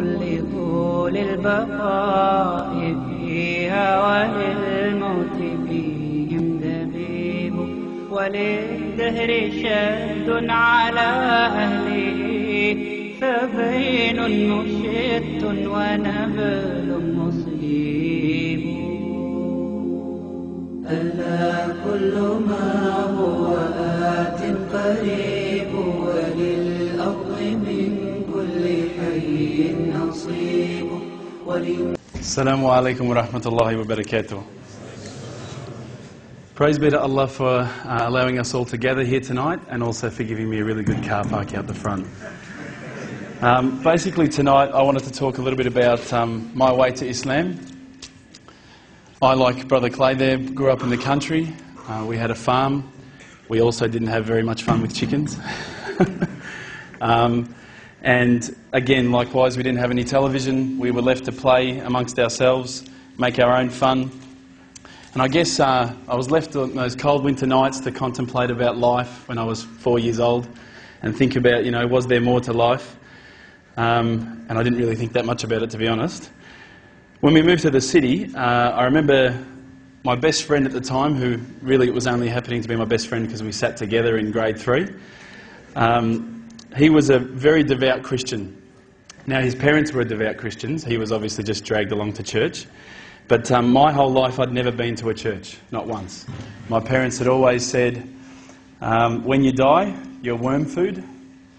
لطول البقاء فيها وللموت فيهم دبيب وللدهر شد على أهله فبين مشت ونبل مصيب ألا كل ما هو آت قريب وللأرض من كل حي نصيب Assalamu alaikum wa rahmatullahi wa barakatuh. Praise be to Allah for allowing us all to gather here tonight and also for giving me a really good car park out the front. Basically tonight I wanted to talk a little bit about my way to Islam. I, like Brother Clay there, grew up in the country. We had a farm. We also didn't have very much fun with chickens. And again, likewise, we didn't have any television. We were left to play amongst ourselves, make our own fun. And I guess I was left on those cold winter nights to contemplate about life when I was 4 years old and think about, you know, was there more to life? And I didn't really think that much about it, to be honest. When we moved to the city, I remember my best friend at the time, who really it was only happening to be my best friend because we sat together in grade 3. He was a very devout Christian. Now, his parents were devout Christians. He was obviously just dragged along to church. But my whole life, I'd never been to a church, not once. My parents had always said, when you die, you're worm food.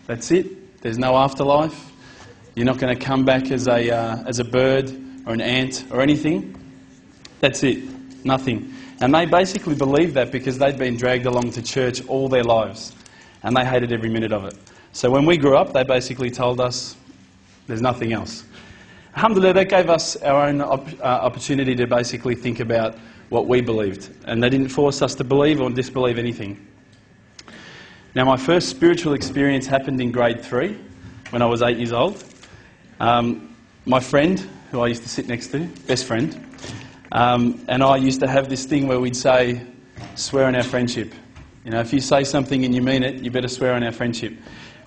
That's it. There's no afterlife. You're not going to come back as a bird or an ant or anything. That's it. Nothing. And they basically believed that because they'd been dragged along to church all their lives. And they hated every minute of it. So when we grew up, they basically told us there's nothing else. Alhamdulillah, that gave us our own opportunity to basically think about what we believed. And they didn't force us to believe or disbelieve anything. Now, my first spiritual experience happened in grade 3 when I was 8 years old. My friend, who I used to sit next to, best friend, and I used to have this thing where we'd say, swear on our friendship. You know, if you say something and you mean it, you better swear on our friendship.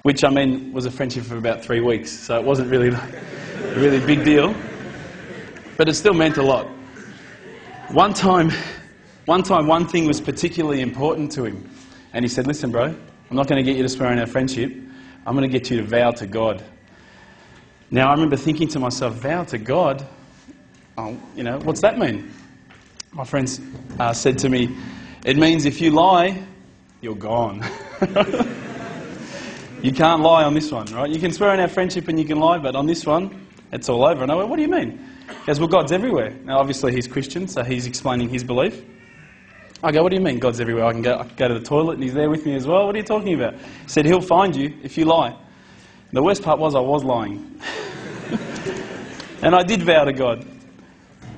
Which, I mean, was a friendship for about 3 weeks, so it wasn't really a really big deal. But it still meant a lot. One time, one thing was particularly important to him. And he said, listen, bro, I'm not going to get you to swear on our friendship. I'm going to get you to vow to God. Now, I remember thinking to myself, vow to God? Oh, you know, what's that mean? My friends said to me, it means if you lie, you're gone. You can't lie on this one, right? You can swear on our friendship and you can lie, but on this one, it's all over. And I went, what do you mean? He goes, well, God's everywhere. Now, obviously, he's Christian, so he's explaining his belief. I go, what do you mean God's everywhere? I can go to the toilet and he's there with me as well. What are you talking about? He said, he'll find you if you lie. The worst part was I was lying. And I did vow to God.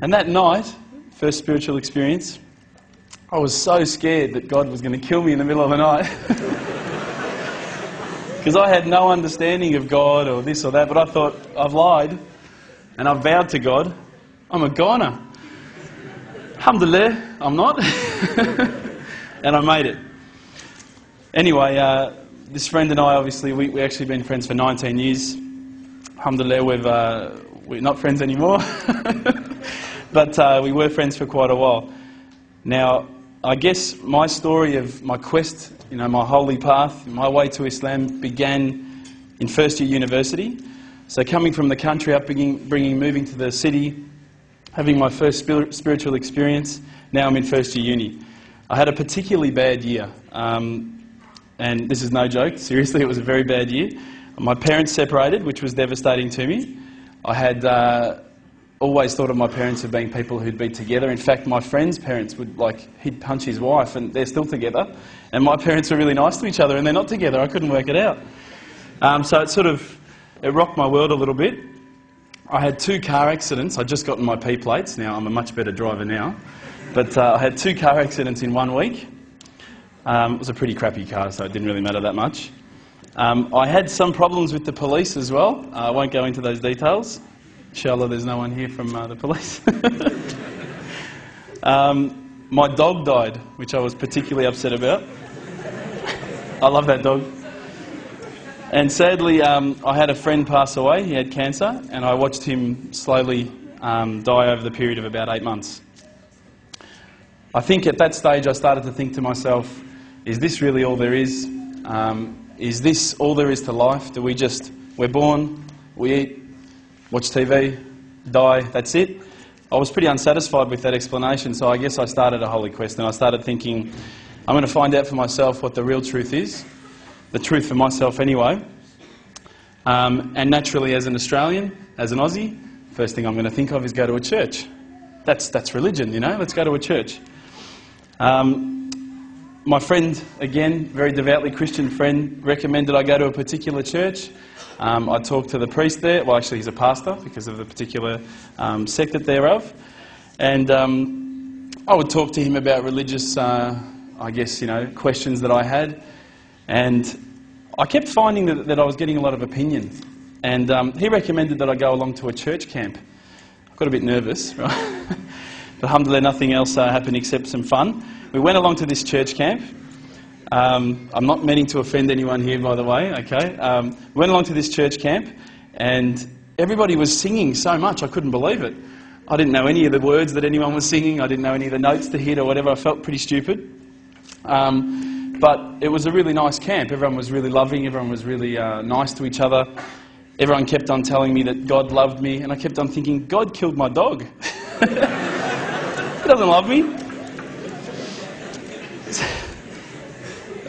And that night, first spiritual experience, I was so scared that God was going to kill me in the middle of the night. Because I had no understanding of God or this or that, but I thought, I've lied and I've vowed to God, I'm a goner. Alhamdulillah, I'm not. And I made it. Anyway, this friend and I, obviously, we actually been friends for 19 years. Alhamdulillah, we're not friends anymore. But we were friends for quite a while. Now, I guess my story of my quest, you know, my holy path, my way to Islam began in first year university. So coming from the country up, moving to the city, having my first spiritual experience, now I'm in first year uni. I had a particularly bad year, and this is no joke, seriously, it was a very bad year. My parents separated, which was devastating to me. I had always thought of my parents as being people who'd be together. In fact, my friend's parents would, he'd punch his wife and they're still together. And my parents were really nice to each other and they're not together. I couldn't work it out. So it rocked my world a little bit. I had 2 car accidents. I'd just gotten my P plates. Now, I'm a much better driver now. But I had 2 car accidents in 1 week. It was a pretty crappy car, so it didn't really matter that much. I had some problems with the police as well. I won't go into those details. Inshallah, there's no one here from the police. My dog died, which I was particularly upset about. I love that dog. And sadly, I had a friend pass away. He had cancer, and I watched him slowly die over the period of about 8 months. I think at that stage I started to think to myself, is this really all there is? Is this all there is to life? We're born, we eat, watch TV, die, that's it? I was pretty unsatisfied with that explanation, so I guess I started a holy quest, and I started thinking, I'm going to find out for myself what the real truth is, the truth for myself anyway. And naturally, as an Australian, as an Aussie, first thing I'm going to think of is go to a church. That's religion, you know, let's go to a church. My friend, again, very devoutly Christian friend, recommended I go to a particular church. I talked to the priest there. Well, actually, he's a pastor because of the particular sect that they're of. And I would talk to him about religious, questions that I had. And I kept finding that I was getting a lot of opinion. And he recommended that I go along to a church camp. I got a bit nervous, right? But alhamdulillah, nothing else happened except some fun. We went along to this church camp. I'm not meaning to offend anyone here, by the way, okay? We went along to this church camp, and everybody was singing so much, I couldn't believe it. I didn't know any of the words that anyone was singing. I didn't know any of the notes to hit or whatever. I felt pretty stupid. But it was a really nice camp. Everyone was really loving. Everyone was really nice to each other. Everyone kept on telling me that God loved me, and I kept on thinking, God killed my dog. He doesn't love me.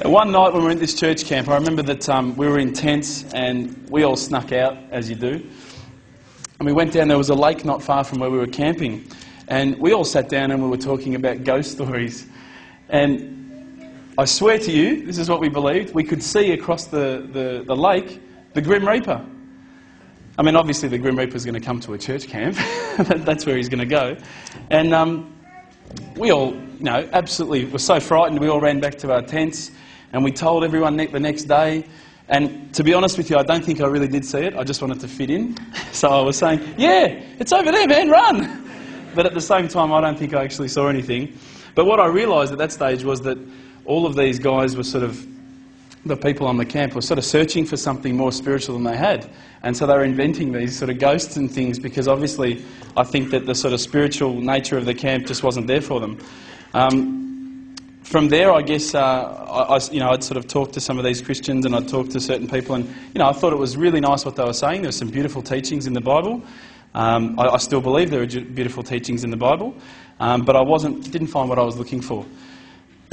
One night when we were at this church camp, I remember that we were in tents and we all snuck out, as you do. And we went down, there was a lake not far from where we were camping. And we all sat down and we were talking about ghost stories. And I swear to you, this is what we believed, we could see across the lake the Grim Reaper. I mean, obviously the Grim Reaper's going to come to a church camp. That's where he's going to go. And we all, absolutely were so frightened. We all ran back to our tents and we told everyone the next day. And to be honest with you, I don't think I really did see it. I just wanted to fit in. So I was saying, yeah, it's over there, man, run. But at the same time, I don't think I actually saw anything. But what I realised at that stage was that all of these guys were sort of, the people on the camp were sort of searching for something more spiritual than they had. And so they were inventing these sort of ghosts and things because obviously I think that the sort of spiritual nature of the camp just wasn't there for them. From there, I guess, I'd sort of talked to some of these Christians and I'd talked to certain people and, I thought it was really nice what they were saying. There were some beautiful teachings in the Bible. I still believe there are beautiful teachings in the Bible, but I didn't find what I was looking for.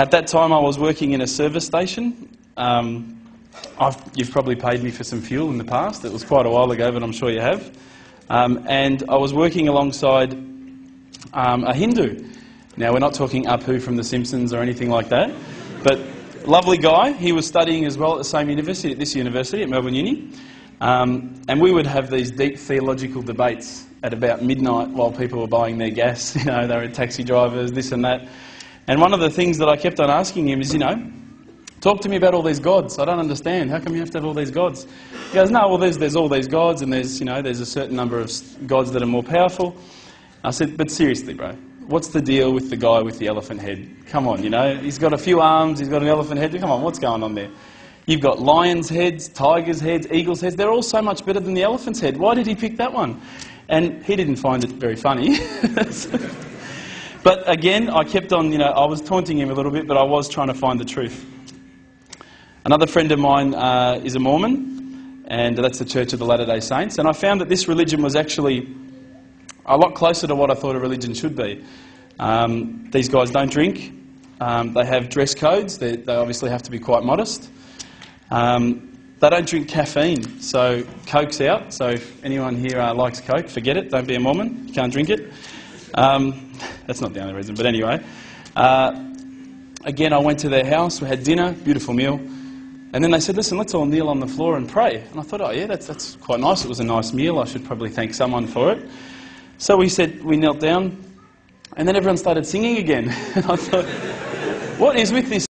At that time, I was working in a service station. You've probably paid me for some fuel in the past. It was quite a while ago, but I'm sure you have. And I was working alongside a Hindu. Now, we're not talking Apu from The Simpsons or anything like that, but lovely guy. He was studying as well at the same university, at this university, at Melbourne Uni. And we would have these deep theological debates at about midnight while people were buying their gas. They were taxi drivers, this and that. And one of the things that I kept on asking him is, talk to me about all these gods. I don't understand. How come you have to have all these gods? He goes, no, well, there's all these gods and there's a certain number of gods that are more powerful. I said, but seriously, bro, what's the deal with the guy with the elephant head? Come on, he's got a few arms, he's got an elephant head. Come on, what's going on there? You've got lions' heads, tigers' heads, eagles' heads. They're all so much better than the elephant's head. Why did he pick that one? And he didn't find it very funny. But again, I kept on, I was taunting him a little bit, but I was trying to find the truth. Another friend of mine is a Mormon, and that's the Church of the Latter-day Saints. And I found that this religion was actually a lot closer to what I thought a religion should be. These guys don't drink. They have dress codes. They obviously have to be quite modest. They don't drink caffeine, so Coke's out. So if anyone here likes Coke, forget it. Don't be a Mormon. You can't drink it. That's not the only reason, but anyway. Again, I went to their house. We had dinner, beautiful meal. And then they said, listen, let's all kneel on the floor and pray. And I thought, oh yeah, that's quite nice. It was a nice meal. I should probably thank someone for it. So we knelt down, and then everyone started singing again. And I thought, what is with this